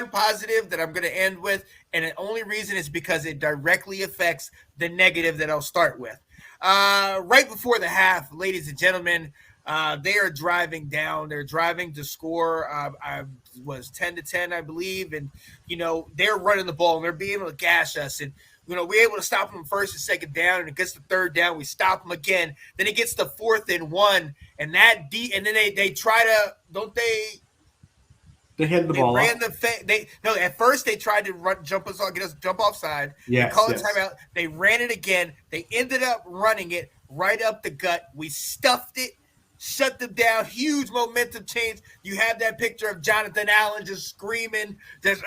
one positive that I'm going to end with, and the only reason is because it directly affects the negative that I'll start with. Right before the half, ladies and gentlemen, they are driving down. They're driving to score. I was 10-10, I believe, and they're running the ball and they're being able to gash us. And we're able to stop them first and second down, and it gets the third down. We stop them again. Then it gets the 4th and 1, and then they try to don't they. They had the ball. At first they tried to get us jump offside. Yes, they called a timeout. They ran it again. They ended up running it right up the gut. We stuffed it, shut them down. Huge momentum change. You have that picture of Jonathan Allen just screaming, just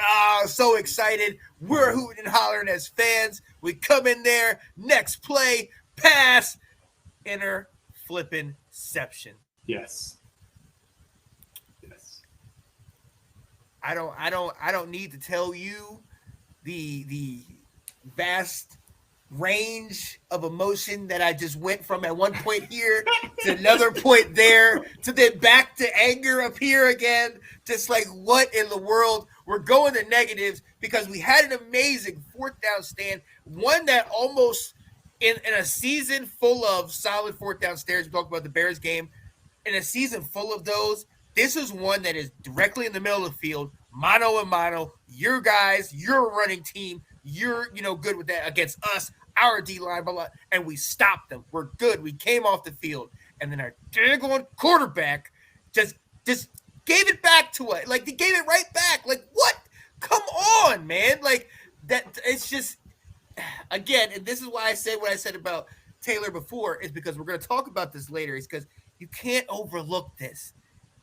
so excited. We're hooting and hollering as fans. We come in there, next play, pass, flippin'-ception. Yes. I don't need to tell you the vast range of emotion that I just went from at one point here to another point there to then back to anger up here again. Just like, what in the world? We're going to negatives because we had an amazing 4th down stand, one that almost in a season full of solid 4th down stands. We talked about the Bears game. In a season full of those, this is one that is directly in the middle of the field, mano a mano. Your guys, your running team, you're good with that against us, our D-line, blah, blah, and we stopped them. We're good. We came off the field, and then our daggone quarterback just gave it back to us. Like, they gave it right back. Like, what? Come on, man. Like, that. It's just, again, and this is why I said what I said about Taylor before, is because we're going to talk about this later, is because you can't overlook this.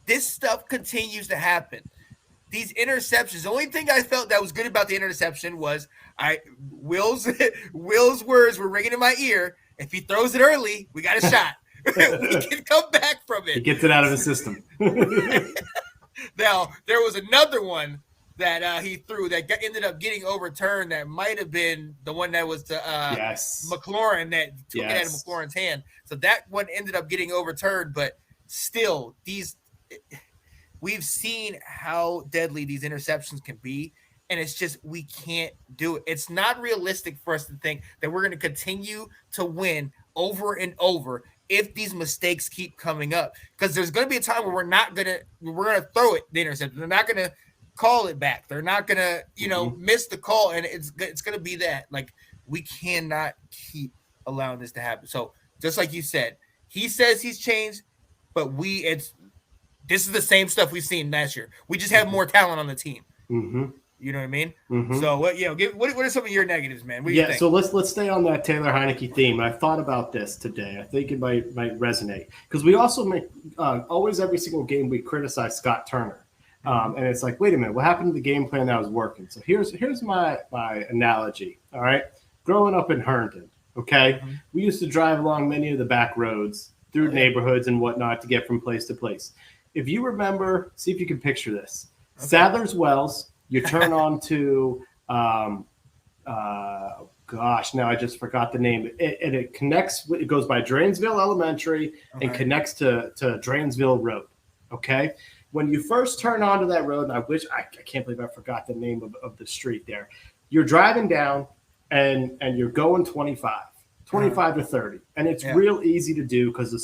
This stuff continues to happen. These interceptions. The only thing I felt that was good about the interception was Will's words were ringing in my ear. If he throws it early, we got a shot. We can come back from it. He gets it out of his system. Now, there was another one that he threw that ended up getting overturned. That might have been the one that was to McLaurin that took it out of McLaurin's hand. So that one ended up getting overturned. But still, we've seen how deadly these interceptions can be, and it's just we can't do it. It's not realistic for us to think that we're going to continue to win over and over if these mistakes keep coming up, because there's going to be a time where we're going to throw it, the interception. They're not going to call it back. They're not going to miss the call, and it's going to be that. Like, we cannot keep allowing this to happen. So just like you said, he says he's changed, but this is the same stuff we've seen last year. We just have more talent on the team. Mm-hmm. You know what I mean? Mm-hmm. So what are some of your negatives, man? What do you think? So let's stay on that Taylor Heineke theme. I thought about this today. I think it might resonate, because we also make always every single game we criticize Scott Turner, and it's like, wait a minute, what happened to the game plan that was working? So here's my analogy. All right, growing up in Herndon, okay, we used to drive along many of the back roads through neighborhoods and whatnot to get from place to place. If you remember, see if you can picture this. Okay. Sadler's Wells. You turn on to, now I just forgot the name. It connects. It goes by Drainsville Elementary and connects to Drainsville Road. Okay. When you first turn onto that road, and I can't believe I forgot the name of the street there. You're driving down and you're going 25 to 30. And it's real easy to do because the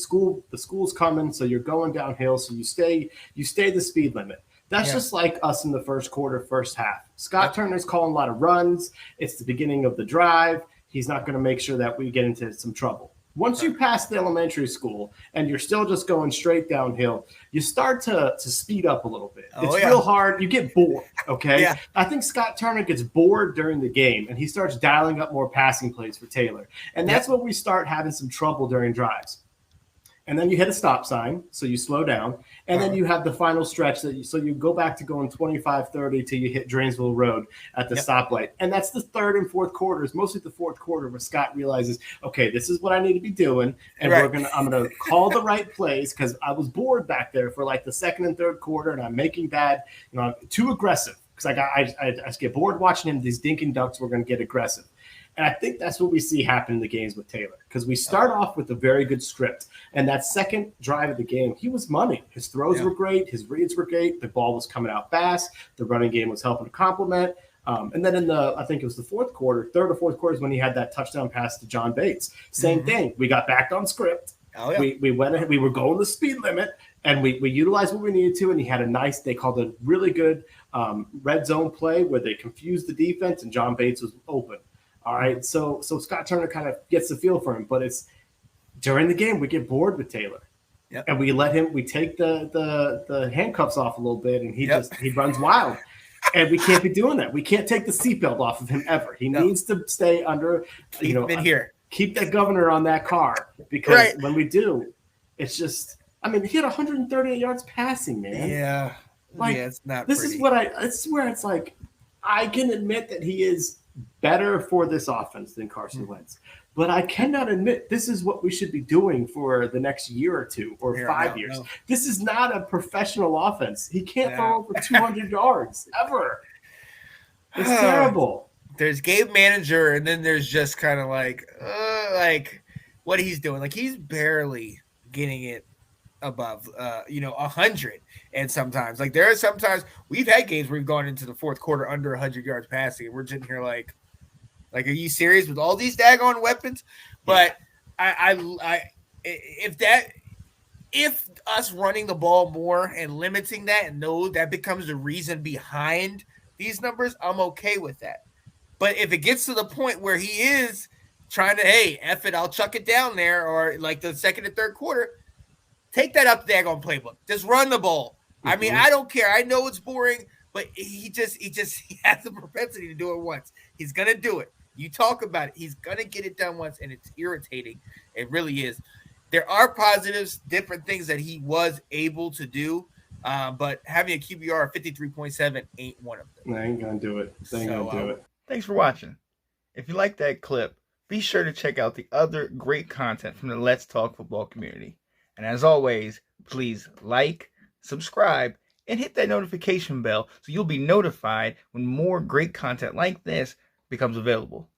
school's coming. So you're going downhill. So you stay the speed limit. That's just like us in the first quarter, first half. Scott Turner's calling a lot of runs. It's the beginning of the drive. He's not going to make sure that we get into some trouble. Once you pass the elementary school and you're still just going straight downhill, you start to speed up a little bit. It's real hard. You get bored, okay? Yeah. I think Scott Turner gets bored during the game, and he starts dialing up more passing plays for Taylor. And that's when we start having some trouble during drives. And then you hit a stop sign, so you slow down. And then you have the final stretch. So you go back to going 25, 30 till you hit Drainsville Road at the stoplight. And that's the third and fourth quarters, mostly the fourth quarter, where Scott realizes, okay, this is what I need to be doing. And I'm going to call the right plays, because I was bored back there for like the second and third quarter, and I'm making bad, too aggressive. Because I just get bored watching him. These dinking ducks were going to get aggressive. And I think that's what we see happen in the games with Taylor, because we start off with a very good script. And that second drive of the game, he was money. His throws were great. His reads were great. The ball was coming out fast. The running game was helping to complement. And then I think it was the third or fourth quarter is when he had that touchdown pass to John Bates. Same thing. We got back on script. Oh, yeah. We went ahead. We were going the speed limit, and we utilized what we needed to. And he had a nice, they called it really good red zone play where they confused the defense, and John Bates was open. All right, so Scott Turner kind of gets the feel for him, but it's during the game we get bored with Taylor, and we let him. We take the handcuffs off a little bit, and he runs wild, and we can't be doing that. We can't take the seatbelt off of him ever. He needs to stay under. Keep that governor on that car, because when we do, it's just. I mean, he had 138 yards passing, man. Yeah, it's not. This is what It's where it's like, I can admit that he is better for this offense than Carson Wentz, but I cannot admit this is what we should be doing for the next year or two or 5 years. No. This is not a professional offense. He can't throw over 200 yards ever. It's terrible. There's game manager, and then there's just kind of like what he's doing. Like, he's barely getting it above 100, and sometimes there are sometimes we've had games where we've gone into the fourth quarter under 100 yards passing, and we're sitting here like are you serious with all these daggone weapons? But if us running the ball more and limiting that, and that becomes the reason behind these numbers, I'm okay with that. But if it gets to the point where he is trying to, hey, F it, I'll chuck it down there, or like the second and third quarter, take that up the daggone playbook. Just run the ball. I mean, I don't care. I know it's boring, but he has the propensity to do it once. He's gonna do it. You talk about it. He's gonna get it done once, and it's irritating. It really is. There are positives, different things that he was able to do, but having a QBR of 53.7 ain't one of them. I ain't gonna do it. Thanks for watching. If you like that clip, be sure to check out the other great content from the Let's Talk Football community. And as always, please like, subscribe, and hit that notification bell so you'll be notified when more great content like this becomes available.